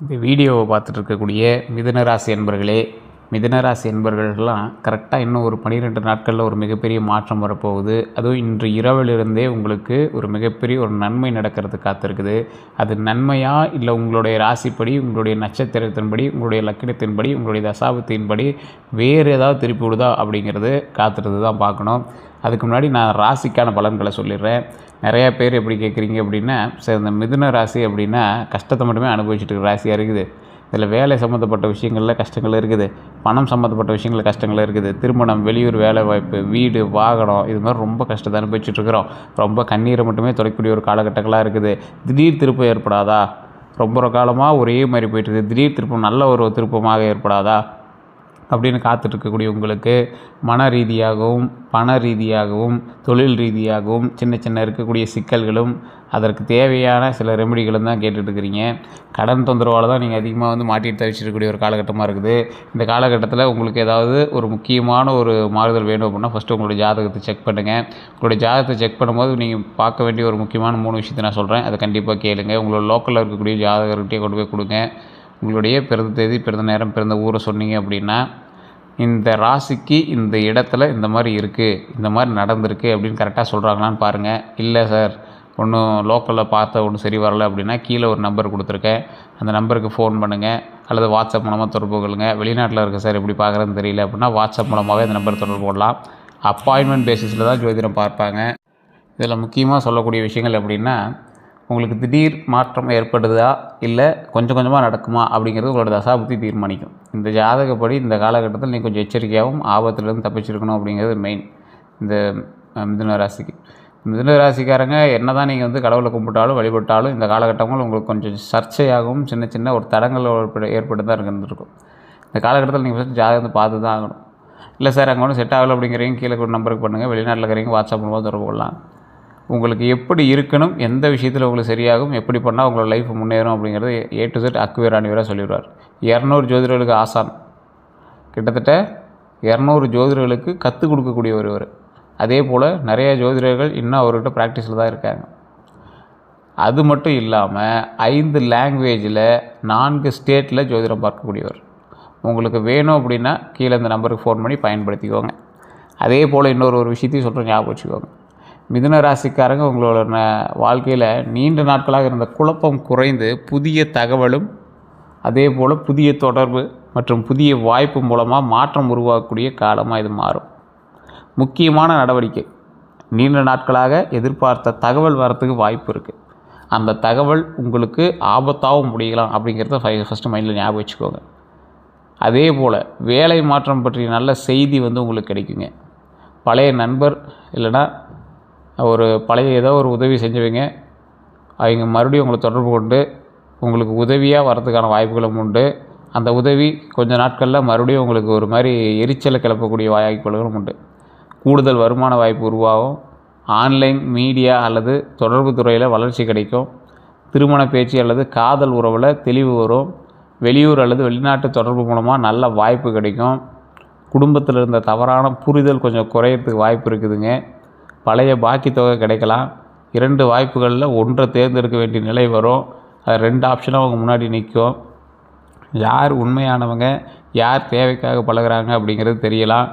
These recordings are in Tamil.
இந்த வீடியோவை பார்த்துட்டு இருக்கக்கூடிய மிதுனராசி அன்பர்களே, மிதுனராசி அன்பர்கள்லாம் கரெக்டாக இன்னும் ஒரு 12 நாட்களில் ஒரு மிகப்பெரிய மாற்றம் வரப்போகுது. அதுவும் இன்று இரவிலிருந்தே உங்களுக்கு ஒரு மிகப்பெரிய ஒரு நன்மை நடக்கிறதுக்கு காத்திருக்குது. அது நன்மையா இல்லை உங்களுடைய ராசிப்படி, உங்களுடைய நட்சத்திரத்தின்படி, உங்களுடைய லக்கினத்தின்படி, உங்களுடைய தசாபத்தின்படி வேறு ஏதாவது திருப்பி விடுதா அப்படிங்கிறது காத்துறது தான் பார்க்கணும். அதுக்கு முன்னாடி நான் ராசிக்கான பலன்களை சொல்லிடுறேன். நிறையா பேர் எப்படி கேட்குறீங்க அப்படின்னா, சார் இந்த மிதுன ராசி அப்படின்னா கஷ்டத்தை மட்டுமே அனுபவிச்சுட்டு இருக்கிற ராசியாக இருக்குது. இதில் வேலை சம்மந்தப்பட்ட விஷயங்களில் கஷ்டங்கள் இருக்குது, பணம் சம்மந்தப்பட்ட விஷயங்களில் கஷ்டங்கள் இருக்குது, திருமணம், வெளியூர் வேலை வாய்ப்பு, வீடு, வாகனம், இது மாதிரி ரொம்ப கஷ்டத்தை அனுபவிச்சுட்ருக்குறோம். ரொம்ப கண்ணீரை மட்டுமே துடைக்கக்கூடிய ஒரு காலகட்டங்களாக இருக்குது. திடீர் திருப்பம் ஏற்படாதா? ரொம்ப காலமாக ஒரே மாதிரி போய்ட்டுருக்குது. திடீர் திருப்பம் நல்ல ஒரு திருப்பமாக ஏற்படாதா அப்படின்னு காத்துட்ருக்கக்கூடிய உங்களுக்கு மன ரீதியாகவும், பண ரீதியாகவும், தொழில் ரீதியாகவும் சின்ன சின்ன இருக்கக்கூடிய சிக்கல்களும் அதற்கு தேவையான சில ரெமெடிகளும் தான் கேட்டுட்ருக்கிறீங்க. கடன் தொந்தரவால் தான் நீங்கள் அதிகமாக மாட்டிட்டு தவிச்சிருக்கக்கூடிய ஒரு காலகட்டமாக இருக்குது. இந்த காலகட்டத்தில் உங்களுக்கு ஏதாவது ஒரு முக்கியமான ஒரு மாறுதல் வேணும் அப்படின்னா ஃபஸ்ட்டு உங்களுடைய ஜாதகத்தை செக் பண்ணுங்கள். உங்களுடைய ஜாதகத்தை செக் பண்ணும்போது நீங்கள் பார்க்க வேண்டிய ஒரு முக்கியமான 3 விஷயத்தை நான் சொல்கிறேன். அதை கண்டிப்பாக கேளுங்க. உங்களோட லோக்கலில் இருக்கக்கூடிய ஜாதகர்கிட்டே கொண்டு போய் கொடுங்க. உங்களுடைய பிறந்த தேதி, பிறந்த நேரம், பிறந்த ஊரை சொன்னீங்க அப்படின்னா, இந்த ராசிக்கு இந்த இடத்துல இந்த மாதிரி இருக்குது, இந்த மாதிரி நடந்திருக்கு அப்படின்னு கரெக்டாக சொல்கிறாங்களான்னு பாருங்கள். இல்லை சார், ஒன்றும் லோக்கலில் பார்த்த ஒன்றும் சரி வரலை அப்படின்னா கீழே ஒரு நம்பர் கொடுத்துருக்கேன். அந்த நம்பருக்கு ஃபோன் பண்ணுங்கள் அல்லது வாட்ஸ்அப் மூலமாக தொடர்பு கொள்ளுங்கள். வெளிநாட்டில் இருக்க சார் எப்படி பார்க்குறதுன்னு தெரியல அப்படின்னா வாட்ஸ்அப் மூலமாகவே அந்த நம்பர் தொடர்பு கொள்ளலாம். அப்பாயின்மெண்ட் பேசிஸில் தான் ஜோதிடம் பார்ப்பாங்க. இதில் முக்கியமாக சொல்லக்கூடிய விஷயங்கள் எப்படின்னா, உங்களுக்கு திடீர் மாற்றம் ஏற்படுதா இல்லை கொஞ்சம் கொஞ்சமாக நடக்குமா அப்படிங்கிறது உங்களோட தசாபுத்தி தீர்மானிக்கும். இந்த ஜாதகப்படி இந்த காலகட்டத்தில் நீங்கள் கொஞ்சம் எச்சரிக்கையாகவும் ஆபத்துலேருந்து தப்பிச்சிருக்கணும் அப்படிங்கிறது மெயின். இந்த மிதுன ராசிக்கு, மிதுன ராசிக்காரங்க என்ன தான் நீங்கள் கடவுளை கும்பிட்டாலும் வழிபட்டாலும் இந்த காலகட்டங்கள் உங்களுக்கு கொஞ்சம் சர்ச்சையாகவும் சின்ன சின்ன ஒரு தடங்கள் ஏற்பட்டு தான் இருந்துருக்கும். இந்த காலகட்டத்தில் நீங்கள் ஃபஸ்ட்டு ஜாதகத்தை பார்த்து தான் ஆகணும். இல்லை சார் அங்கே ஒன்றும் செட் ஆகலை அப்படிங்கிறீங்க, கீழே ஒரு நம்பருக்கு பண்ணுங்கள். வெளிநாட்டில் இருக்கிறீங்க வாட்ஸ்அப் மூலமாக தொடர்பு கொள்ளலாம். உங்களுக்கு எப்படி இருக்கணும், எந்த விஷயத்தில் உங்களுக்கு சரியாகும், எப்படி பண்ணால் உங்களோட லைஃப் முன்னேறும் அப்படிங்கிறது A to Z அக்குவேர் அணிவராக சொல்லிடுவார். 200 ஜோதிடர்களுக்கு ஆசான், கிட்டத்தட்ட 200 ஜோதிடர்களுக்கு கற்றுக் கொடுக்கக்கூடிய ஒருவர். அதே போல் நிறைய ஜோதிடர்கள் இன்னும் அவர்கிட்ட ப்ராக்டிஸில் தான் இருக்காங்க. அது மட்டும் இல்லாமல் 5 லாங்குவேஜில் 4 ஸ்டேட்டில் ஜோதிடம் பார்க்கக்கூடியவர். உங்களுக்கு வேணும் அப்படின்னா கீழே இந்த நம்பருக்கு ஃபோன் பண்ணி பயன்படுத்திக்கோங்க. அதே போல் இன்னொரு விஷயத்தையும் சொல்கிறேன், ஞாபகம் வச்சுக்கோங்க. மிதுன ராசிக்காரங்க உங்களோட வாழ்க்கையில் நீண்ட நாட்களாக இருந்த குழப்பம் குறைந்து புதிய தகவலும் அதே போல் புதிய தொடர்பு மற்றும் புதிய வாய்ப்பு மூலமாக மாற்றம் உருவாக்கக்கூடிய காலமாக இது மாறும். முக்கியமான நடவடிக்கை, நீண்ட நாட்களாக எதிர்பார்த்த தகவல் வரத்துக்கு வாய்ப்பு இருக்குது. அந்த தகவல் உங்களுக்கு ஆபத்தாகவும் முடியலாம் அப்படிங்கிறத ஃபஸ்ட்டு மைண்டில் ஞாபகம் வச்சுக்கோங்க. அதே போல் வேலை மாற்றம் பற்றிய நல்ல செய்தி உங்களுக்கு கிடைக்குங்க. பழைய நண்பர் இல்லைனா ஒரு பழைய ஏதோ ஒரு உதவி செஞ்சவங்க அவங்க மறுபடியும் உங்களை தொடர்பு கொண்டு உங்களுக்கு உதவியாக வரதுக்கான வாய்ப்புகளும் உண்டு. அந்த உதவி கொஞ்ச நாட்களில் மறுபடியும் உங்களுக்கு ஒரு மாதிரி எரிச்சலை கிளப்பக்கூடிய வாய்ப்புகளும் உண்டு. கூடுதல் வருமான வாய்ப்பு உருவாகும். ஆன்லைன் மீடியா அல்லது தொடர்பு துறையில் வளர்ச்சி கிடைக்கும். திருமண பேச்சு அல்லது காதல் உறவில் தெளிவு வரும். வெளியூர் அல்லது வெளிநாட்டு தொடர்பு மூலமாக நல்ல வாய்ப்பு கிடைக்கும். குடும்பத்தில் இருந்த தவறான புரிதல் கொஞ்சம் குறையிறதுக்கு வாய்ப்பு இருக்குதுங்க. பழைய பாக்கி தொகை கிடைக்கலாம். 2 வாய்ப்புகளில் ஒன்றை தேர்ந்தெடுக்க வேண்டிய நிலை வரும். அது 2 ஆப்ஷனாக அவங்க முன்னாடி நிற்கும். யார் உண்மையானவங்க, யார் தேவைக்காக பழகிறாங்க அப்படிங்கிறது தெரியலாம்.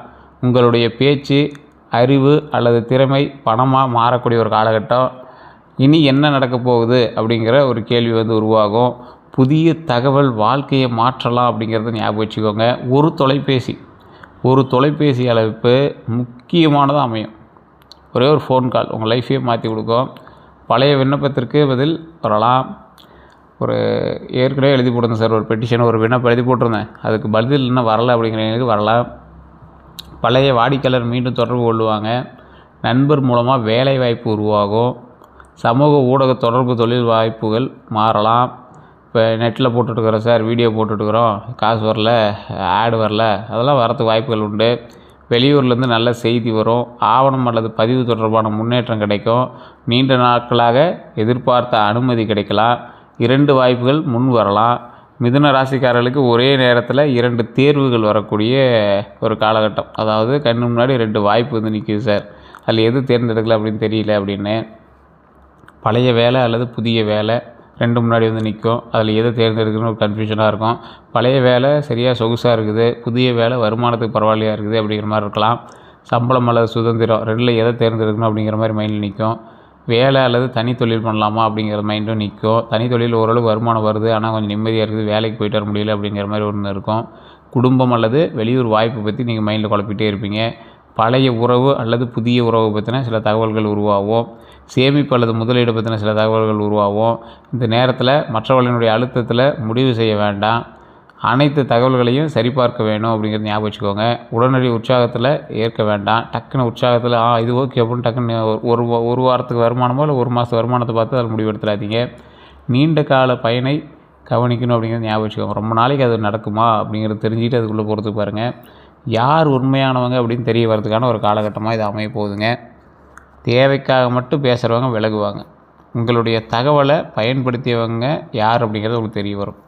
உங்களுடைய பேச்சு, அறிவு அல்லது திறமை பணமாக மாறக்கூடிய ஒரு காலகட்டம். இனி என்ன நடக்க போகுது அப்படிங்கிற ஒரு கேள்வி உருவாகும். புதிய தகவல் வாழ்க்கையை மாற்றலாம் அப்படிங்கிறத ஞாபகம் வச்சுக்கோங்க. ஒரு தொலைபேசி அழைப்பு முக்கியமானதாக அமையும். ஒரே ஒரு ஃபோன் கால் உங்கள் லைஃப்பையே மாற்றி கொடுக்கும். பழைய விண்ணப்பத்திற்கு பதில் வரலாம். ஒரு ஏற்கனவே எழுதி போட்டிருந்தேன் சார், ஒரு பெட்டிஷன், ஒரு விண்ணப்பம் எழுதி போட்டிருந்தேன், அதுக்கு பதில் இன்னும் வரலை அப்படிங்கிறவங்களுக்கு வரலாம். பழைய வாடிக்கையாளர் மீண்டும் தொடர்பு கொள்ளுவாங்க. நண்பர் மூலமாக வேலை வாய்ப்பு உருவாகும். சமூக ஊடக தொடர்பு தொழில் வாய்ப்புகள் மாறலாம். இப்போ நெட்டில் போட்டுட்ருக்குறோம் சார், வீடியோ போட்டுட்ருக்குறோம், காசு வரல, ஆடு வரல, அதெல்லாம் வரத்துக்கு வாய்ப்புகள் உண்டு. வெளியூர்லேருந்து நல்ல செய்தி வரும். ஆவணம் அல்லது பதிவு தொடர்பான முன்னேற்றம் கிடைக்கும். நீண்ட நாட்களாக எதிர்பார்த்த அனுமதி கிடைக்கலாம். 2 வாய்ப்புகள் முன் வரலாம். மிதுன ராசிக்காரர்களுக்கு ஒரே நேரத்தில் 2 தேர்வுகள் வரக்கூடிய ஒரு காலகட்டம். அதாவது கண்ணு முன்னாடி 2 வாய்ப்பு நிற்கிது சார், அதில் எது தேர்ந்தெடுக்கல அப்படின்னு தெரியல அப்படின்னு. பழைய வேலை அல்லது புதிய வேலை 2 முன்னாடி வந்து நிற்கும். அதில் எதை தேர்ந்தெடுக்கணும்னு ஒரு கன்ஃபியூஷனாக இருக்கும். பழைய வேலை சரியாக சொகுசாக இருக்குது, புதிய வேலை வருமானத்துக்கு பரவாயில்லையா இருக்குது அப்படிங்கிற மாதிரி இருக்கலாம். சம்பளம் அல்லது சுதந்திரம் 2ல் எதை தேர்ந்தெடுக்கணும் அப்படிங்கிற மாதிரி மைண்டில் நிற்கும். வேலை அல்லது தனி தொழில் பண்ணலாமா அப்படிங்கிற மைண்டும் நிற்கும். தனி தொழில் ஓரளவுக்கு வருமானம் வருது, ஆனால் கொஞ்சம் நிம்மதியாக இருக்குது, வேலைக்கு போயிட்டு வர முடியல அப்படிங்கிற மாதிரி ஒன்று இருக்கும். குடும்பம் அல்லது வெளியூர் வாய்ப்பை பற்றி நீங்கள் மைண்டில் குழப்பிட்டே இருப்பீங்க. பழைய உறவு அல்லது புதிய உறவு பற்றின சில தகவல்கள் உருவாகும். சேமிப்பு அல்லது முதலீடு பற்றின சில தகவல்கள் உருவாகும். இந்த நேரத்தில் மற்றவர்களினுடைய அழுத்தத்தில் முடிவு செய்ய வேண்டாம். அனைத்து தகவல்களையும் சரிபார்க்க வேணும் அப்படிங்கிறது ஞாபகம் வச்சுக்கோங்க. உடனடி உற்சாகத்தில் ஏற்க வேண்டாம். டக்குன்னு உற்சாகத்தில் இது ஓகே அப்படின்னு டக்குன்னு ஒரு வாரத்துக்கு வருமானமோ இல்லை 1 மாதத்து வருமானத்தை பார்த்து அதில் முடிவெடுத்துடாதீங்க. நீண்ட கால பயனை கவனிக்கணும் அப்படிங்கிறது ஞாபகம் வச்சுக்கோங்க. ரொம்ப நாளைக்கு அது நடக்குமா அப்படிங்கிறது தெரிஞ்சுக்கிட்டு அதுக்குள்ளே போகிறது பாருங்கள். யார் உண்மையானவங்க அப்படின்னு தெரிய வரதுக்கான ஒரு காலகட்டமாக இது அமைய போகுதுங்க. தேவைக்காக மட்டும் பேசுகிறவங்க விலகுவாங்க. உங்களுடைய தகவலை பயன்படுத்தியவங்க யார் அப்படிங்கிறது உங்களுக்கு தெரிய வரும்.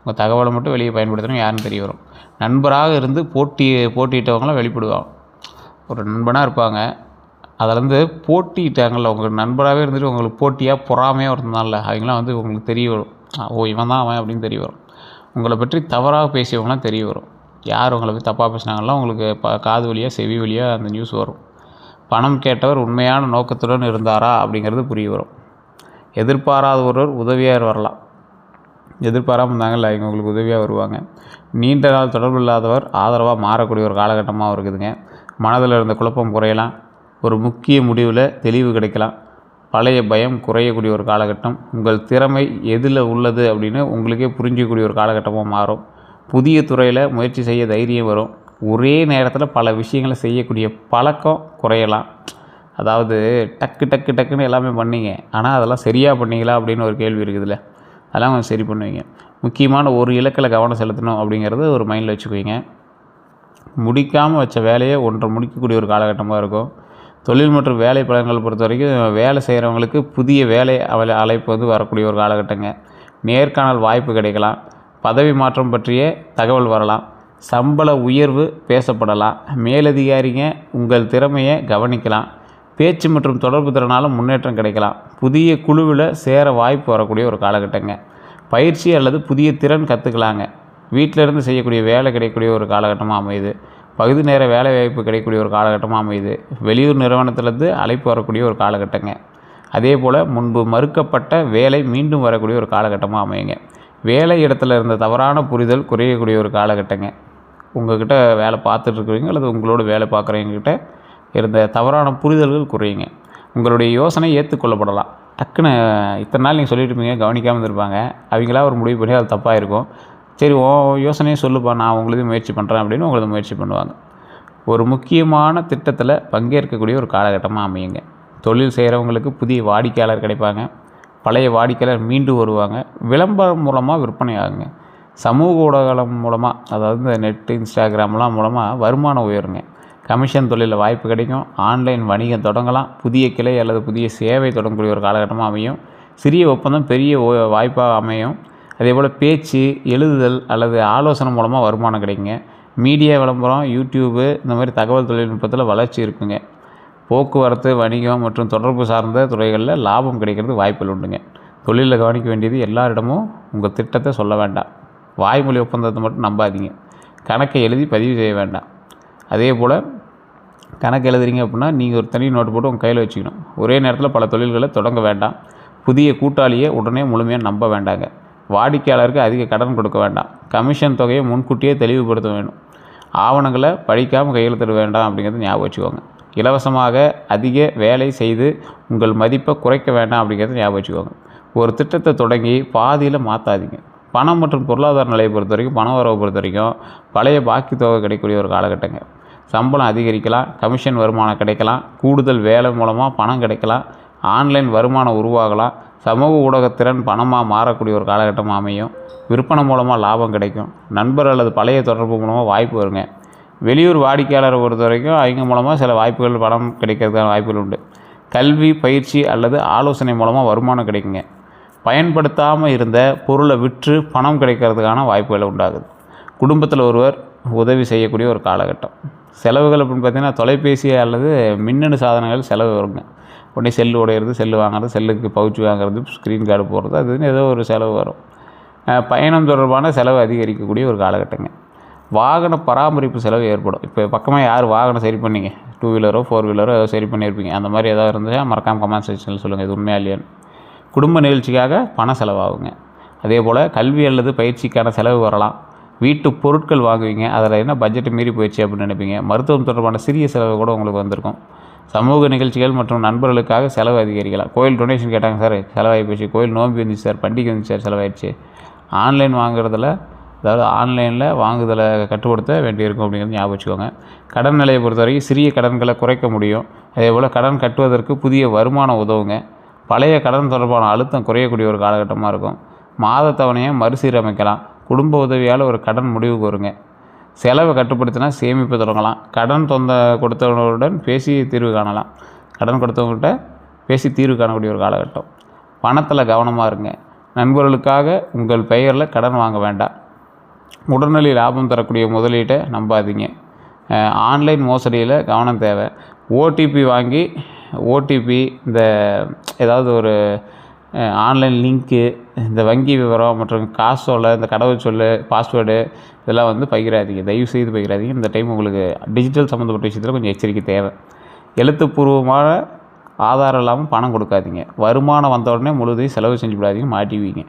உங்கள் தகவலை மட்டும் வெளியே பயன்படுத்தணும் யாருன்னு தெரிய வரும். நண்பராக இருந்து போட்டியிட்டவங்களாம் வெளிப்படுவாங்க. ஒரு நண்பனாக இருப்பாங்க, அதிலேருந்து போட்டிட்டாங்கள்ல, உங்கள் நண்பராகவே இருந்துட்டு உங்களுக்கு போட்டியாக பொறாமையாக இருந்தால அவங்களாம் வந்து உங்களுக்கு தெரிய வரும். இவன் தான் அவன் அப்படின்னு தெரிய வரும். உங்களை பற்றி தவறாக பேசியவங்களாம் தெரிய வரும். யார் உங்களை பற்றி தப்பாக பேசினாங்கலாம் உங்களுக்கு காது வழியாக செவி வழியாக அந்த நியூஸ் வரும். பணம் கேட்டவர் உண்மையான நோக்கத்துடன் இருந்தாரா அப்படிங்கிறது புரிய வரும். எதிர்பாராத ஒருவர் உதவியாக வரலாம். எதிர்பாராமல் இருந்தாங்கல்ல, இவங்க உங்களுக்கு உதவியாக வருவாங்க. நீண்ட நாள் தொடர்பு இல்லாதவர் ஆதரவாக மாறக்கூடிய ஒரு காலகட்டமாக இருக்குதுங்க. மனதில் இருந்த குழப்பம் குறையலாம். ஒரு முக்கிய முடிவில் தெளிவு கிடைக்கலாம். பழைய பயம் குறையக்கூடிய ஒரு காலகட்டம். உங்கள் திறமை எதில் உள்ளது அப்படின்னு உங்களுக்கே புரிஞ்சக்கூடிய ஒரு காலகட்டமாக மாறும். புதிய துறையில் முயற்சி செய்ய தைரியம் வரும். ஒரே நேரத்தில் பல விஷயங்களை செய்யக்கூடிய பழக்கம் குறையலாம். அதாவது டக்குன்னு எல்லாமே பண்ணிங்க, ஆனால் அதெல்லாம் சரியாக பண்ணீங்களா அப்படின்னு ஒரு கேள்வி இருக்குதுல்ல, அதெல்லாம் கொஞ்சம் சரி பண்ணுவீங்க. முக்கியமான ஒரு இலக்கில் கவனம் செலுத்தணும் அப்படிங்கிறது ஒரு மைண்டில் வச்சுக்குவீங்க. முடிக்காமல் வச்ச வேலையை முடிக்கக்கூடிய ஒரு காலகட்டமாக இருக்கும். தொழில் மற்றும் வேலை பலன்கள் பொறுத்த வரைக்கும் வேலை செய்கிறவங்களுக்கு புதிய வேலை அழைப்பு வந்து வரக்கூடிய ஒரு காலகட்டங்க. நேர்காணல் வாய்ப்பு கிடைக்கலாம். பதவி மாற்றம் பற்றிய தகவல் வரலாம். சம்பள உயர்வு பேசப்படலாம். மேலதிகாரிங்க உங்கள் திறமையை கவனிக்கலாம். பேச்சு மற்றும் தொடர்பு திறனாலும் முன்னேற்றம் கிடைக்கலாம். புதிய குழுவில் சேர வாய்ப்பு வரக்கூடிய ஒரு காலகட்டங்க. பயிற்சி அல்லது புதிய திறன் கற்றுக்கலாங்க. வீட்டிலேருந்து செய்யக்கூடிய வேலை கிடைக்கக்கூடிய ஒரு காலகட்டமாக அமையுது. பகுதி நேர வேலை வாய்ப்பு கிடைக்கக்கூடிய ஒரு காலகட்டமாக அமையுது. வெளியூர் நிறுவனத்திலேருந்து அழைப்பு வரக்கூடிய ஒரு காலகட்டங்க. அதே போல் முன்பு மறுக்கப்பட்ட வேலை மீண்டும் வரக்கூடிய ஒரு காலகட்டமாக அமையுங்க. வேலை இடத்துல இருந்த தவறான புரிதல் குறையக்கூடிய ஒரு காலகட்டங்க. உங்கள்கிட்ட வேலை பார்த்துட்ருக்குறீங்க அல்லது உங்களோட வேலை பார்க்குறவங்கக்கிட்ட இருந்த தவறான புரிதல்கள் குறையுங்க. உங்களுடைய யோசனை ஏற்றுக்கொள்ளப்படலாம். டக்குன்னு இத்தனை நாள் நீங்கள் சொல்லிட்டு இருப்பீங்க, கவனிக்காமல் இருந்திருப்பாங்க. அவங்களா ஒரு முடிவு பண்ணி அது தப்பாக இருக்கும். சரி, யோசனையை சொல்லுப்பா, நான் உங்களதையும் முயற்சி பண்ணுறேன் அப்படின்னு உங்களது முயற்சி பண்ணுவாங்க. ஒரு முக்கியமான திட்டத்தில் பங்கேற்கக்கூடிய ஒரு காலகட்டமாக அமையுங்க. தொழில் செய்கிறவங்களுக்கு புதிய வாடிக்கையாளர் கிடைப்பாங்க. பழைய வாடிக்கையாளர் மீண்டும் வருவாங்க. விளம்பரம் மூலமாக விற்பனை ஆகுங்க. சமூக ஊடகம் மூலமாக, அதாவது இந்த நெட்டு, இன்ஸ்டாகிராம்லாம் மூலமாக வருமானம் உயருங்க. கமிஷன் தொழிலில் வாய்ப்பு கிடைக்கும். ஆன்லைன் வணிகம் தொடங்கலாம். புதிய கிளை அல்லது புதிய சேவை தொடங்கக்கூடிய ஒரு காலகட்டமாக அமையும். சிறிய ஒப்பந்தம் பெரிய வாய்ப்பாக அமையும். அதேபோல் பேச்சு, எழுதுதல் அல்லது ஆலோசனை மூலமாக வருமானம் கிடைக்குங்க. மீடியா விளம்பரம், யூடியூப்பு இந்த மாதிரி தகவல் தொழில்நுட்பத்தில் வளர்ச்சி இருக்குங்க. போக்குவரத்து, வணிகம் மற்றும் தொடர்பு சார்ந்த துறைகளில் லாபம் கிடைக்கிறது வாய்ப்புகள் உண்டுங்க. தொழிலில் கவனிக்க வேண்டியது, எல்லாரிடமும் உங்கள் திட்டத்தை சொல்ல வேண்டாம். வாய்மொழி ஒப்பந்தத்தை மட்டும் நம்பாதீங்க. கணக்கை எழுதி பதிவு செய்ய வேண்டாம். அதே போல் கணக்கு எழுதுறீங்க அப்படின்னா நீங்கள் ஒரு தனி நோட்டு போட்டு உங்கள் கையில் வச்சுக்கணும். ஒரே நேரத்தில் பல தொழில்களை தொடங்க வேண்டாம். புதிய கூட்டாளியை உடனே முழுமையாக நம்ப வேண்டாங்க. வாடிக்கையாளருக்கு அதிக கடன் கொடுக்க வேண்டாம். கமிஷன் தொகையை முன்கூட்டியே தெளிவுபடுத்த வேணும். ஆவணங்களை படிக்காமல் கையெழுத்திட வேண்டாம் அப்படிங்கிறது ஞாபகம் வச்சுக்கோங்க. இலவசமாக அதிக வேலை செய்து உங்கள் மதிப்பை குறைக்க வேண்டாம் அப்படிங்கிறத ஞாபகம் வச்சுக்கோங்க. ஒரு திட்டத்தை தொடங்கி பாதியில் மாற்றாதீங்க. பணம் மற்றும் பொருளாதார நிலையை பொறுத்த வரைக்கும், பண வரவை பொறுத்த வரைக்கும் பழைய பாக்கி தொகை கிடைக்கக்கூடிய ஒரு காலகட்டங்க. சம்பளம் அதிகரிக்கலாம். கமிஷன் வருமானம் கிடைக்கலாம். கூடுதல் வேலை மூலமாக பணம் கிடைக்கலாம். ஆன்லைன் வருமானம் உருவாகலாம். சமூக ஊடகத்திறன் பணமாக மாறக்கூடிய ஒரு காலகட்டமாக அமையும். விற்பனை மூலமாக லாபம் கிடைக்கும். நண்பர் அல்லது பழைய தொடர்பு மூலமாக வாய்ப்பு வருங்க. வெளியூர் வாடிக்கையாளரை பொறுத்த வரைக்கும் அவங்க மூலமாக சில வாய்ப்புகள், பணம் கிடைக்கிறதுக்கான வாய்ப்புகள் உண்டு. கல்வி, பயிற்சி அல்லது ஆலோசனை மூலமாக வருமானம் கிடைக்குங்க. பயன்படுத்தாமல் இருந்த பொருளை விற்று பணம் கிடைக்கிறதுக்கான வாய்ப்புகள் உண்டாகுது. குடும்பத்தில் ஒருவர் உதவி செய்யக்கூடிய ஒரு காலகட்டம். செலவுகள் அப்படின்னு பார்த்திங்கன்னா தொலைபேசி அல்லது மின்னணு சாதனங்கள் செலவு வருங்க. உடனே செல்லு உடையிறது, செல்லு வாங்குறது, செல்லுக்கு பவுச் வாங்குறது, ஸ்க்ரீன் கார்டு போடுறது, அதுன்னு ஏதோ ஒரு செலவு வரும். பயணம் தொடர்பான செலவு அதிகரிக்கக்கூடிய ஒரு காலகட்டங்க. வாகன பராமரிப்பு செலவு ஏற்படும். இப்போ பக்கமாக யார் வாகனம் சரி பண்ணீங்க? 2 வீலரோ 4 வீலரோ ஏதோ சரி பண்ணியிருப்பீங்க. அந்த மாதிரி ஏதாவது இருந்தால் மறக்காமல் கமெண்ட் செக்ஷனில் சொல்லுங்கள், இது உண்மையா இல்லையான்னு. குடும்ப நிகழ்ச்சிக்காக பணம் செலவாகுங்க. அதே போல் கல்வி அல்லது பயிற்சிக்கான செலவு வரலாம். வீட்டு பொருட்கள் வாங்குவீங்க, அதில் என்ன பட்ஜெட்டு மீறி போயிடுச்சு அப்படின்னு நினைப்பீங்க. மருத்துவம் தொடர்பான சிறிய செலவு கூட உங்களுக்கு வந்திருக்கும். சமூக நிகழ்ச்சிகள் மற்றும் நண்பர்களுக்காக செலவு அதிகரிக்கலாம். கோயில் டொனேஷன் கேட்டாங்க சார், செலவாகி போச்சு. கோயில் நோம்பி வந்துச்சு சார், பண்டிகை வந்துச்சு சார், செலவாயிடுச்சு. ஆன்லைன் வாங்குறதுல, அதாவது ஆன்லைனில் வாங்குதலை கட்டுப்படுத்த வேண்டியிருக்கும் அப்படிங்கிறது ஞாபகம் வச்சுக்கோங்க. கடன் நிலையை பொறுத்தவரைக்கும் சிறிய கடன்களை குறைக்க முடியும். அதேபோல் கடன் கட்டுவதற்கு புதிய வருமானம் உதவுங்க. பழைய கடன் தொடர்பான அழுத்தம் குறையக்கூடிய ஒரு காலகட்டமாக இருக்கும். மாத தவணையை மறுசீரமைக்கலாம். குடும்ப உதவியால் ஒரு கடன் முடிவுக்கு வருங்க. செலவை கட்டுப்படுத்தினா சேமிப்பு தொடங்கலாம். கடன் கொடுத்தவங்களுடன் பேசி தீர்வு காணலாம். கடன் கொடுத்தவங்கள்ட்ட பேசி தீர்வு காணக்கூடிய ஒரு காலகட்டம். பணத்தில் கவனமாக இருங்க. நண்பர்களுக்காக உங்கள் பெயரில் கடன் வாங்க வேண்டாம். உடனடி லாபம் தரக்கூடிய முதலீட்டை நம்பாதீங்க. ஆன்லைன் மோசடியில் கவனம் தேவை. ஓடிபி இந்த ஏதாவது ஒரு ஆன்லைன் லிங்க்கு, இந்த வங்கி விவரம் மற்றும் காசோலை, இந்த கடவுச்சொல், பாஸ்வேர்டு இதெல்லாம் பகிராதீங்க. தயவுசெய்து பகிராதீங்க. இந்த டைம் உங்களுக்கு டிஜிட்டல் சம்மந்தப்பட்ட விஷயத்தில் கொஞ்சம் எச்சரிக்கை தேவை. எழுத்துப்பூர்வமான ஆதாரம் இல்லாமல் பணம் கொடுக்காதீங்க. வருமானம் வந்த உடனே முழுதையும் செலவு செஞ்சு விடாதீங்க, மாட்டிவிங்க.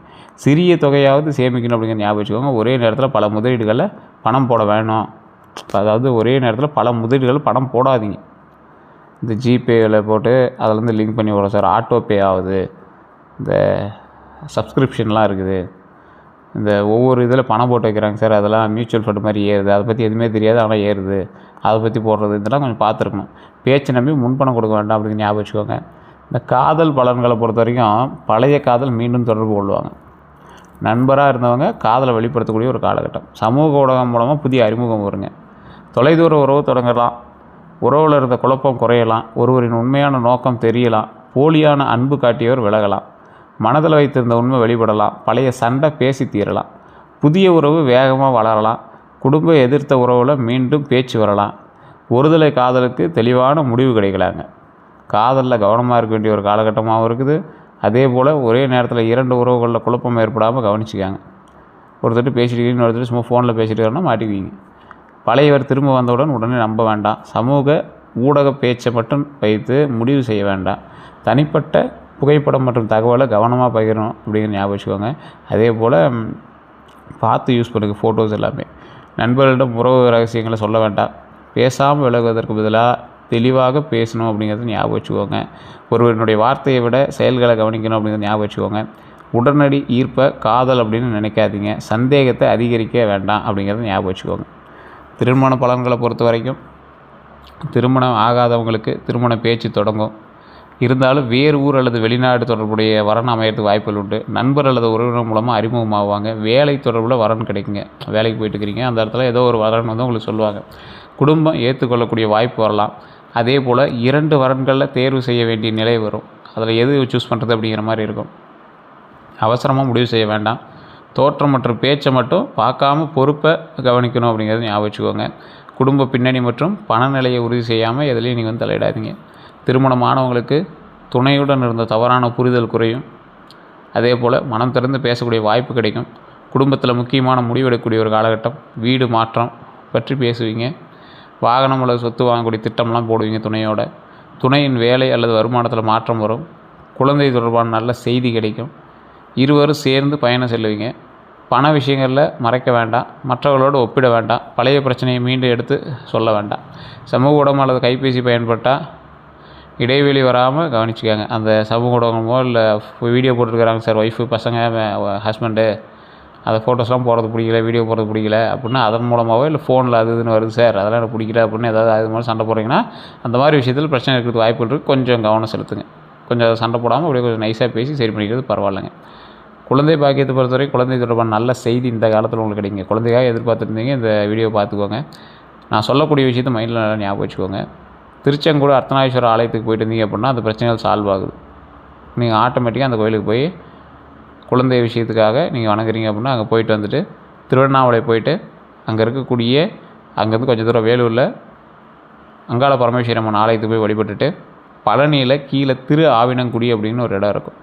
சிறிய தொகையாவது சேமிக்கணும் அப்படிங்கிற ஞாபகம் வச்சுக்கோங்க. ஒரே நேரத்தில் பல முதலீடுகளில் பணம் போட வேணும். அதாவது ஒரே நேரத்தில் பல முதலீடுகள் பணம் போடாதீங்க. இந்த ஜிபேயில் போட்டு அதிலேருந்து லிங்க் பண்ணி விடுறோம் சார், ஆட்டோ பே ஆகுது, இந்த சப்ஸ்கிரிப்ஷன்லாம் இருக்குது, இந்த ஒவ்வொரு இதில் பணம் போட்டு வைக்கிறாங்க சார், அதெல்லாம் மியூச்சுவல் ஃபண்டு மாதிரி ஏறுது, அதை பற்றி எதுவுமே தெரியாது ஆனால் ஏறுது, அதை பற்றி போடுறது, இதெல்லாம் கொஞ்சம் பார்த்துருக்கணும். பேச்சு நம்பி முன்பணம் கொடுக்க வேண்டாம் அப்படின்னு ஞாபகம் வச்சுக்கோங்க. இந்த காதல் பலன்களை பொறுத்த வரைக்கும் பழைய காதல் மீண்டும் தொடர்பு கொள்வாங்க. நண்பராக இருந்தவங்க காதலை வெளிப்படுத்தக்கூடிய ஒரு காலகட்டம். சமூக ஊடகம் மூலமாக புதிய அறிமுகம் வருங்க. தொலைதூர உறவு தொடங்கலாம். உறவில் இருந்த குழப்பம் குறையலாம். ஒருவரின் உண்மையான நோக்கம் தெரியலாம். போலியான அன்பு காட்டியவர் விலகலாம். மனதில் வைத்திருந்த உண்மை வெளிப்படலாம். பழைய சண்டை பேசி தீரலாம். புதிய உறவு வேகமாக வளரலாம். குடும்ப எதிர்த்த உறவில் மீண்டும் பேச்சு வரலாம். ஒருதலை காதலுக்கு தெளிவான முடிவு கிடைக்கலாங்க. காதலில் கவனமாக இருக்க வேண்டிய ஒரு காலகட்டமாகவும் இருக்குது. அதே போல் ஒரே நேரத்தில் 2 உறவுகளில் குழப்பம் ஏற்படாமல் கவனிச்சிக்காங்க. ஒருத்தர் பேசிட்டு ஒருத்தர் சும்மா ஃபோனில் பேசிட்டு மாட்டிக்குவீங்க. பழையவர் திரும்ப வந்தவுடன் உடனே நம்ப வேண்டாம். சமூக ஊடக பேச்சை மட்டும் வைத்து முடிவு செய்ய வேண்டாம். தனிப்பட்ட புகைப்படம் மற்றும் தகவலை கவனமாக பகிரணும் அப்படிங்கிற ஞாபகம் வச்சுக்கோங்க. அதே போல் பார்த்து யூஸ் பண்ணுங்கள் ஃபோட்டோஸ் எல்லாமே. நண்பர்களிடம் உறவு ரகசியங்களை சொல்ல வேண்டாம். பேசாமல் விலகுவதற்கு பதிலாக தெளிவாக பேசணும் அப்படிங்கிறத ஞாபகம் வச்சுக்கோங்க. ஒருவனுடைய வார்த்தையை விட செயல்களை கவனிக்கணும் அப்படிங்கிறத ஞாபகம் வச்சுக்கோங்க. உடனடி ஈர்ப்பை காதல் அப்படின்னு நினைக்காதீங்க. சந்தேகத்தை அதிகரிக்க வேண்டாம் அப்படிங்கிறத ஞாபகம் வச்சுக்கோங்க. திருமண பலன்களை பொறுத்த வரைக்கும் திருமணம் ஆகாதவங்களுக்கு திருமண பேச்சு தொடங்கும். இருந்தாலும் வேறு ஊர் அல்லது வெளிநாடு தொடர்புடைய வரன் அமையறதுக்கு வாய்ப்புகள் உண்டு. நண்பர் அல்லது உறவினர் மூலமாக அறிமுகமாகுவாங்க. வேலை தொடர்பில் வரன் கிடைக்குங்க. வேலைக்கு போயிட்டு இருக்கிறீங்க, அந்த இடத்துல ஏதோ ஒரு வரன் உங்களுக்கு சொல்லுவாங்க. குடும்பம் ஏற்றுக்கொள்ளக்கூடிய வாய்ப்பு வரலாம். அதே போல் 2 வரன்களில் தேர்வு செய்ய வேண்டிய நிலை வரும். அதில் எது சூஸ் பண்ணுறது அப்படிங்கிற மாதிரி இருக்கும். அவசரமாக முடிவு செய்ய வேண்டாம். தோற்றம் மற்றும் பேச்சை மட்டும் பார்க்காம பொறுப்பை கவனிக்கணும் அப்படிங்கிறத ஞாபகம் வச்சுக்கோங்க. குடும்ப பின்னணி மற்றும் பணநிலையை உறுதி செய்யாமல் எதுலேயும் நீங்கள் தலையிடாதீங்க. திருமணமானவங்களுக்கு துணையுடன் இருந்த தவறான புரிதல் குறையும். அதே போல் மனம் திறந்து பேசக்கூடிய வாய்ப்பு கிடைக்கும். குடும்பத்தில் முக்கியமான முடிவெடுக்கக்கூடிய ஒரு காலகட்டம். வீடு மாற்றம் பற்றி பேசுவீங்க. வாகனம் அல்லது சொத்து வாங்கக்கூடிய திட்டம்லாம் போடுவீங்க துணையோட. துணையின் வேலை அல்லது வருமானத்தில் மாற்றம் வரும். குழந்தை தொடர்பான நல்ல செய்தி கிடைக்கும். இருவரும் சேர்ந்து பயணம் செல்லுவீங்க. பண விஷயங்களில் மறைக்க வேண்டாம். மற்றவர்களோடு ஒப்பிட வேண்டாம். பழைய பிரச்சனையை மீண்டும் எடுத்து சொல்ல வேண்டாம். சமூக ஊடகம் அல்லது கைபேசி பயன்பட்டால் இடைவெளி வராமல் கவனிச்சுக்காங்க. அந்த சமூக ஊடகமோ இல்லை வீடியோ போட்டுருக்குறாங்க சார், ஒய்ஃபு, பசங்க, ஹஸ்பண்டு, அந்த ஃபோட்டோஸ்லாம் போடுறது பிடிக்கல, வீடியோ போடுறது பிடிக்கல அப்படின்னா அதன் மூலமாகவோ இல்லை ஃபோனில் அது இதுன்னு வருது சார், அதெல்லாம் எனக்கு பிடிக்கல அப்படின்னு ஏதாவது அது மாதிரி சண்டை போடுறீங்கன்னா அந்த மாதிரி விஷயத்தில் பிரச்சனை இருக்கிறது வாய்ப்புகள் இருக்குது. கொஞ்சம் கவனம் செலுத்துங்க. கொஞ்சம் சண்டை போடாமல் அப்படியே கொஞ்சம் நைஸாக பேசி சரி பண்ணிக்கிறது பரவாயில்லைங்க. குழந்தை பாக்கியத்தை பொறுத்தவரை குழந்தை தொடர்பான நல்ல செய்தி இந்த காலத்தில் உங்களுக்கு கிடைக்குங்க. குழந்தைக்காக எதிர்பார்த்துருந்தீங்க, இந்த வீடியோ பார்த்துக்கோங்க. நான் சொல்லக்கூடிய விஷயத்தை மைண்டில் நல்லா ஞாபகம் வச்சுக்கோங்க. திருச்செங்கோடு அர்த்தநாரீஸ்வரர் ஆலயத்துக்கு போயிட்டு இருந்தீங்க அப்படின்னா அந்த பிரச்சனைகள் சால்வ் ஆகுது. நீங்கள் ஆட்டோமேட்டிக்காக அந்த கோயிலுக்கு போய் குழந்தை விஷயத்துக்காக நீங்கள் வணங்குறீங்க அப்படின்னா அங்கே போயிட்டு வந்துட்டு திருவண்ணாமலை போயிட்டு அங்கே இருக்கக்கூடிய அங்கேருந்து கொஞ்சம் தூரம் வேலூரில் அங்காள பரமேஸ்வரி அம்மன் ஆலயத்துக்கு போய் வழிபட்டுட்டு பழனியில் கீழே திரு ஆவினங்குடி அப்படின்னு ஒரு இடம் இருக்கும்.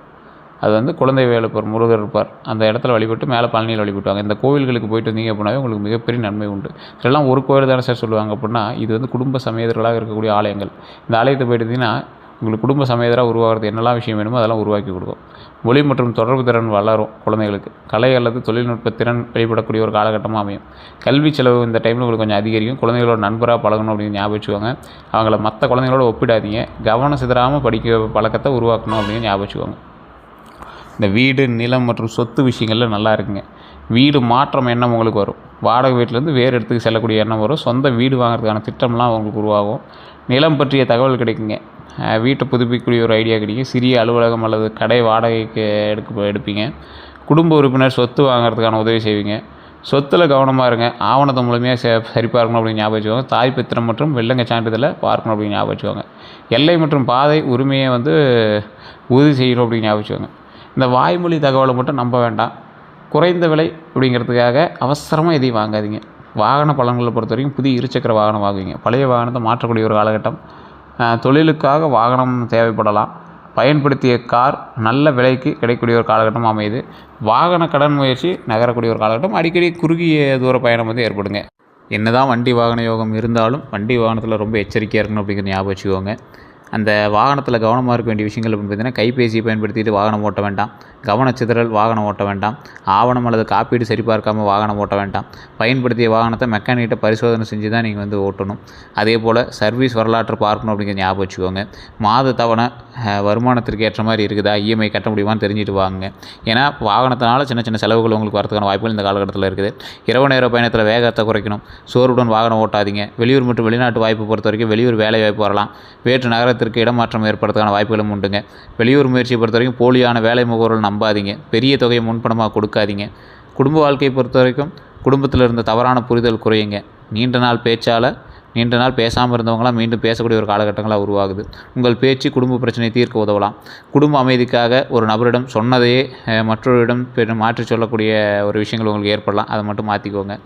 அது வந்து குழந்தை வேலப்பர் முருகர் இருப்பார். அந்த இடத்துல வழிபட்டு மேலே பழனியில் வழிபட்டுவாங்க. இந்த கோவில்களுக்கு போயிட்டு வந்தீங்க அப்படின்னாவே உங்களுக்கு மிகப்பெரிய நன்மை உண்டு. இதெல்லாம் ஒரு கோவில் தானே சார் சொல்லுவாங்க அப்படின்னா, இது வந்து குடும்ப சமேதர்களாக இருக்கக்கூடிய ஆலயங்கள். இந்த ஆலயத்தை போயிட்டீங்கன்னா உங்களுக்கு குடும்ப சமேதராக உருவாகிறது என்னெல்லாம் விஷயம் வேணுமோ அதெல்லாம் உருவாக்கி கொடுக்கும். மொழி மற்றும் தொடர்பு திறன் வளரும் குழந்தைகளுக்கு. கலை அல்லது தொழில்நுட்ப திறன் வெளிப்படக்கூடிய ஒரு காலகட்டமாக அமையும். கல்வி செலவு இந்த டைமில் உங்களுக்கு கொஞ்சம் அதிகரிக்கும். குழந்தைகளோட நண்பராக பழகணும் அப்படின்னு ஞாபகம் வச்சுக்கோங்க. அவங்கள மற்ற குழந்தைங்களோட ஒப்பிடாதீங்க. கவனம் சிதறாமல் படிக்க பழக்கத்தை உருவாக்கணும் அப்படின்னு ஞாபகம் வச்சுக்கோங்க. இந்த வீடு, நிலம் மற்றும் சொத்து விஷயங்களில் நல்லா இருக்குங்க. வீடு மாற்றம் எண்ணம் உங்களுக்கு வரும். வாடகை வீட்டிலேருந்து வேறு இடத்துக்கு செல்லக்கூடிய எண்ணம் வரும். சொந்த வீடு வாங்குறதுக்கான திட்டம்லாம் உங்களுக்கு உருவாகும். நிலம் பற்றிய தகவல் கிடைக்குங்க. வீட்டை புதுப்பிக்கக்கூடிய ஒரு ஐடியா கிடைக்கும். சிறிய அலுவலகம் அல்லது கடை வாடகைக்கு எடுப்பீங்க. குடும்ப உறுப்பினர் சொத்து வாங்குறதுக்கான உதவி செய்வீங்க. சொத்தில் கவனமாக இருங்க. ஆவணத்தை மூலமையாக சரி பார்க்கணும் அப்படின்னு ஞாபகம் வச்சுக்கோங்க. தாய் பத்திரம் மற்றும் வெள்ளங்க சான்றிதழை பார்க்கணும் அப்படின்னு ஞாபகம் வச்சுக்கோங்க. எல்லை மற்றும் பாதை உரிமையை வந்து உறுதி செய்யணும் அப்படின்னு ஞாபகம் வச்சுக்கோங்க. இந்த வாய்மொழி தகவலை மட்டும் நம்ப வேண்டாம். குறைந்த விலை அப்படிங்கிறதுக்காக அவசரமாக எதையும் வாங்காதீங்க. வாகன பலன்களை பொறுத்த வரைக்கும் புதிய இருசக்கர வாகனம் வாங்குவீங்க. பழைய வாகனத்தை மாற்றக்கூடிய ஒரு காலகட்டம். தொழிலுக்காக வாகனம் தேவைப்படலாம். பயன்படுத்திய கார் நல்ல விலைக்கு கிடைக்கக்கூடிய ஒரு காலகட்டம் அமையுது. வாகன கடன் முயற்சி நகரக்கூடிய ஒரு காலகட்டம். அடிக்கடி குறுகிய தூர பயணம் வந்து ஏற்படுங்க. என்னதான் வண்டி வாகன யோகம் இருந்தாலும் வண்டி வாகனத்தில் ரொம்ப எச்சரிக்கையாக இருக்கணும் அப்படிங்கிற ஞாபகம் வச்சுக்கோங்க. அந்த வாகனத்தில் கவனமாக இருக்க வேண்டிய விஷயங்கள் அப்படின்னு பார்த்தீங்கன்னா, கைபேசியை பயன்படுத்திட்டு வாகனம் ஓட்ட வேண்டாம். கவனச்சிதறல் வாகனம் ஓட்ட வேண்டாம். ஆவணம் அல்லது காப்பீடு சரிபார்க்காமல் வாகனம் ஓட்ட வேண்டாம். பயன்படுத்திய வாகனத்தை மெக்கானிக்கிட்ட பரிசோதனை செஞ்சு தான் நீங்கள் வந்து ஓட்டணும். அதே போல் சர்வீஸ் வரலாற்று பார்க்கணும் அப்படிங்கிற ஞாபகம் வச்சுக்கோங்க. மாத தவணை வருமானத்திற்கு ஏற்ற மாதிரி இருக்குதா, இஎம்ஐ கட்ட முடியுமான்னு தெரிஞ்சுட்டு வாங்க. ஏன்னா வாகனத்தினால சின்ன சின்ன செலவுகள் உங்களுக்கு வரதுக்கான வாய்ப்புகள் இந்த காலகட்டத்தில் இருக்குது. இரவு நேர பயணத்தில் வேகத்தை குறைக்கணும். சோர்வுடன் வாகனம் ஓட்டாதீங்க. வெளியூர் மற்றும் வெளிநாட்டு வாய்ப்பு பொறுத்த வரைக்கும் வெளியூர் வேலை வாய்ப்பு வரலாம். வேற்று நகரத்திற்கு இடமாற்றம் ஏற்படுறதுக்கான வாய்ப்புகளும் உண்டுங்க. வெளியூர் முயற்சியை பொறுத்த வரைக்கும் போலியான வேலை முகவர்கள் நம்பாதீங்க. பெரிய தொகையை முன்பணமாக கொடுக்காதீங்க. குடும்ப வாழ்க்கையை பொறுத்த வரைக்கும் குடும்பத்தில் இருந்த தவறான புரிதல் குறையுங்க. நீண்ட நாள் பேசாமல் இருந்தவங்களாம் மீண்டும் பேசக்கூடிய ஒரு காலகட்டங்களாக உருவாகுது. உங்கள் பேச்சு குடும்ப பிரச்சனையை தீர்க்க உதவலாம். குடும்ப அமைதிக்காக ஒரு நபரிடம் சொன்னதையே மற்றொருடம் மாற்றி சொல்லக்கூடிய ஒரு விஷயங்கள் உங்களுக்கு ஏற்படலாம். அதை மட்டும் மாற்றிக்கோங்க.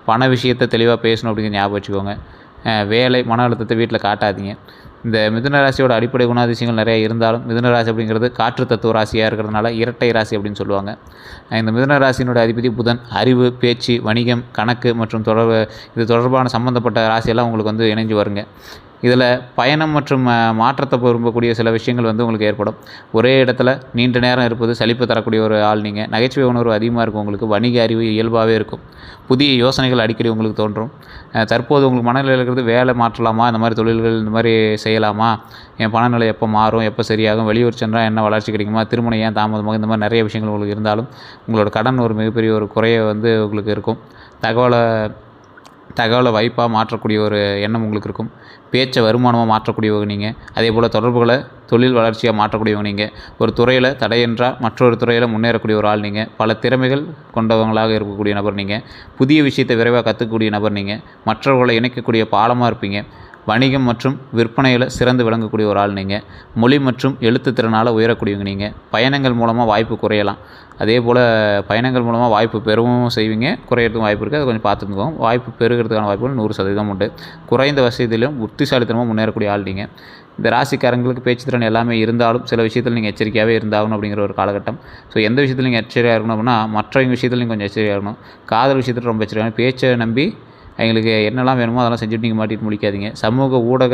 பண விஷயத்தை தெளிவாக பேசணும் அப்படிங்கிற ஞாபகம் வச்சுக்கோங்க. வேலை, மன அழுத்தத்தை வீட்டில் காட்டாதீங்க. இந்த மிதுன ராசியோட அடிப்படை குணாதிசயங்கள் நிறைய இருந்தாலும் மிதுன ராசி அப்படிங்கிறது காற்று தத்துவ ராசியாக இருக்கிறதுனால இரட்டை ராசி அப்படின்னு சொல்லுவாங்க. இந்த மிதுன ராசியினுடைய அதிபதி புதன். அறிவு, பேச்சு, வணிகம், கணக்கு மற்றும் இது தொடர்பான சம்மந்தப்பட்ட ராசியெல்லாம் உங்களுக்கு வந்து இணைஞ்சு வருங்க. இதில் பயணம் மற்றும் மாற்றத்தை விரும்பக்கூடிய சில விஷயங்கள் வந்து உங்களுக்கு ஏற்படும். ஒரே இடத்துல நீண்ட நேரம் இருப்பது சலிப்பு தரக்கூடிய ஒரு ஆள் நீங்கள். நகைச்சுவை உணர்வு அதிகமாக இருக்கும் உங்களுக்கு. வணிக அறிவு இயல்பாகவே இருக்கும். புதிய யோசனைகள் அடிக்கடி உங்களுக்கு தோன்றும். தற்போது உங்களுக்கு மனநிலையில் இருக்கிறது வேலை மாற்றலாமா, இந்த மாதிரி தொழில்கள் இந்த மாதிரி செய்யலாமா, என் பணநிலை எப்போ மாறும், எப்போ சரியாகும், வெளியூர் சென்றால் என்ன வளர்ச்சி கிடைக்குமா, திருமணம் ஏன் தாமதமாகும், இந்த மாதிரி நிறைய விஷயங்கள் உங்களுக்கு இருந்தாலும் உங்களோட கடன் ஒரு மிகப்பெரிய ஒரு குறைய வந்து உங்களுக்கு இருக்கும். தகவலை வாய்ப்பாக மாற்றக்கூடிய ஒரு எண்ணம் உங்களுக்கு இருக்கும். பேச்சை வருமானமாக மாற்றக்கூடியவங்க நீங்கள். அதே போல் தொடர்புகளை தொழில் வளர்ச்சியாக மாற்றக்கூடியவங்க நீங்கள். ஒரு துறையில் தடையென்றால் மற்றொரு துறையில் முன்னேறக்கூடிய ஒரு ஆள் நீங்கள். பல திறமைகள் கொண்டவங்களாக இருக்கக்கூடிய நபர் நீங்கள். புதிய விஷயத்தை விரைவாக கற்றுக்கக்கூடிய நபர் நீங்கள். மற்றவர்களை இணைக்கக்கூடிய பாலமாக இருப்பீங்க. வணிகம் மற்றும் விற்பனையில் சிறந்து விளங்கக்கூடிய ஒரு ஆள் நீங்கள். மொழி மற்றும் எழுத்து திறனால் உயரக்கூடியவங்க நீங்கள். பயணங்கள் மூலமாக வாய்ப்பு குறையலாம். அதே போல் பயணங்கள் மூலமாக வாய்ப்பு பெறவும் செய்வீங்க, குறையிறதுக்கும் வாய்ப்பு இருக்குது. அதை கொஞ்சம் பார்த்துக்குவோம். வாய்ப்பு பெறுகிறதுக்கான வாய்ப்புகள் 100% உண்டு. குறைந்த வசதியிலும் புத்திசாலித்தனமாக முன்னேறக்கூடிய ஆள் நீங்கள். இந்த ராசிக்காரங்களுக்கு பேச்சுத்திறன் எல்லாமே இருந்தாலும் சில விஷயத்தில் நீங்கள் எச்சரிக்கையாகவே இருந்தாகணும் அப்படிங்கிற ஒரு காலகட்டம். ஸோ எந்த விஷயத்தில் நீங்கள் எச்சரிக்கையாக இருக்கணும் அப்படின்னா, மற்றவங்க விஷயத்தில் நீங்கள் கொஞ்சம் எச்சரிக்கையாக இருக்கணும். காதல் விஷயத்தில் ரொம்ப எச்சரிக்கையாக. பேச்சை நம்பி அவங்களுக்கு என்னெல்லாம் வேணுமோ அதெல்லாம் செஞ்சுட்டு நீங்கள் மாட்டிட்டு முடிக்காதீங்க. சமூக ஊடக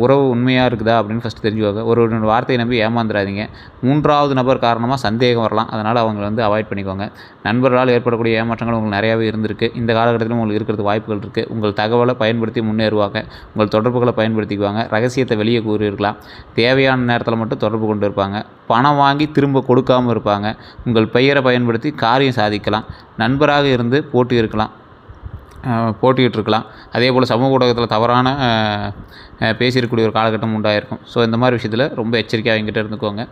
உறவு உண்மையாக இருக்குதா அப்படின்னு ஃபஸ்ட்டு தெரிஞ்சுக்கோங்க. ஒரு வார்த்தையை நம்பி ஏமாந்துடாதீங்க. 3வது நபர் காரணமாக சந்தேகம் வரலாம். அதனால் அவங்களை வந்து அவாய்ட் பண்ணிக்கோங்க. நண்பர்களால் ஏற்படக்கூடிய ஏமாற்றங்கள் உங்களுக்கு நிறையாவே இருந்திருக்கு. இந்த காலகட்டத்திலும் உங்களுக்கு இருக்கிறது வாய்ப்புகள் இருக்குது. உங்கள் தகவலை பயன்படுத்தி முன்னேறுவாங்க. உங்கள் தொடர்புகளை பயன்படுத்திக்குவாங்க. ரகசியத்தை வெளியே கூறியிருக்கலாம். தேவையான நேரத்தில் மட்டும் தொடர்பு கொண்டு இருப்பாங்க. பணம் வாங்கி திரும்ப கொடுக்காமல் இருப்பாங்க. உங்கள் பெயரை பயன்படுத்தி காரியம் சாதிக்கலாம். நண்பராக இருந்து போட்டிக்கிட்டு இருக்கலாம். அதே போல் சமூக ஊடகத்தில் தவறான பேசியிருக்கக்கூடிய ஒரு காலகட்டம் உண்டாயிருக்கும். ஸோ இந்த மாதிரி விஷயத்தில் ரொம்ப எச்சரிக்கையாக எங்கிட்ட இருந்துக்கோங்க.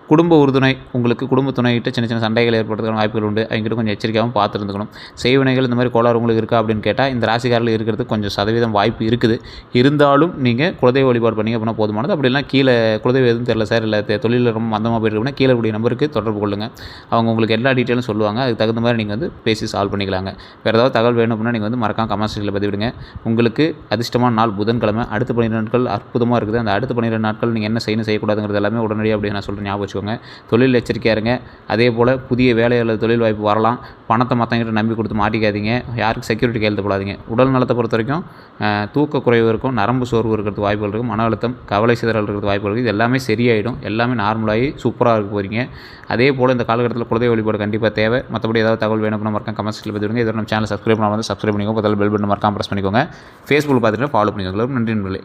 குடும்ப உறுதுணை உங்களுக்கு குடும்ப துணைகிட்ட சின்ன சின்ன சண்டைகள் ஏற்படுறதுக்கான வாய்ப்புகள் உண்டு. அவங்ககிட்ட கொஞ்சம் எச்சரிக்கையாகவும் பார்த்து இருந்துக்கணும். செய்வினைகள் இந்த மாதிரி கோளாறு உங்களுக்கு இருக்கா அப்படின்னு கேட்டால் இந்த ராசிக்காரில் இருக்கிறதுக்கு கொஞ்சம் சதவீதம் வாய்ப்பு இருக்குது. இருந்தாலும் நீங்கள் குலதெய்வ வழிபாடு பண்ணிங்க அப்படின்னா போதுமானது. அப்படி இல்லைனா கீழே குலதெய்வம் எதுவும் தெரியல சார், இல்லை தொழிலில் ரொம்ப மந்தமாக போயிட்டு அப்படின்னா கீழே கூடிய நம்பருக்கு தொடர்பு கொள்ளுங்கள். அவங்க உங்களுக்கு எல்லா டீட்டெயிலும் சொல்லுவாங்க. அதுக்கு தகுந்த மாதிரி நீங்கள் வந்து பேசி சால்வ் பண்ணிக்கலாங்க. வேறு ஏதாவது தகவல் வேணும் அப்படின்னா நீங்கள் வந்து மறக்காம கமெண்ட் செக்ஷனில் பதிவிடுங்க. உங்களுக்கு அதிர்ஷ்டமான நாள் புதன்கிழமை. அடுத்த 12 நாட்கள் அற்புதமாக இருக்குது. அந்த அடுத்த 12 நாட்கள் நீங்கள் என்ன செய்யணும் செய்யக்கூடாதுங்கிறது எல்லாமே உடனடியாக அப்படி நான் சொல்கிறேன், ஞாபகம் வச்சுக்கோங்க. தொழில் எச்சரிக்கையாக இருங்க. அதே போல் புதிய வேலை அல்லது தொழில் வாய்ப்பு வரலாம். பணத்தை மற்றவங்கிட்ட நம்பி கொடுத்து மாட்டிக்காதீங்க. யாருக்கு செக்யூரிட்டி கையெழுத்து போடாதீங்க. உடல் நலத்தை பொறுத்த வரைக்கும் தூக்க குறைவு இருக்கும், நரம்பு சோர்வு இருக்கிறது வாய்ப்புகள் இருக்கும், மன அழுத்தம் கவலை சிதறல் இருக்கிறது வாய்ப்புகள் இருக்குது. இது எல்லாமே சரியாயிடும். எல்லாமே நார்மலாகி சூப்பராக இருக்க போகிறீங்க. அதே போல் இந்த காலகட்டத்தில் குலதெய்வ வழிபாடு கண்டிப்பாக தேவை. மற்றபடி ஏதாவது தகவல் வேணும் அப்படின்னா மறக்காம கமெண்ட் செக்ஷனில் பதிவிடுங்க. இதோட நம்ம சேனல் சப்ஸ்கிரைப் பண்ணாமல் வந்து சப்ஸ்கிரைப் பண்ணிக்கோங்க. பக்கத்தில் பெல் பட்டன் மறக்காம ப்ரெஸ் பண்ணிக்கோங்க. ஃபேஸ்புக் பார்த்துட்டு ஃபாலோ பண்ணிக்கோங்க. நன்றி நண்பர்களே.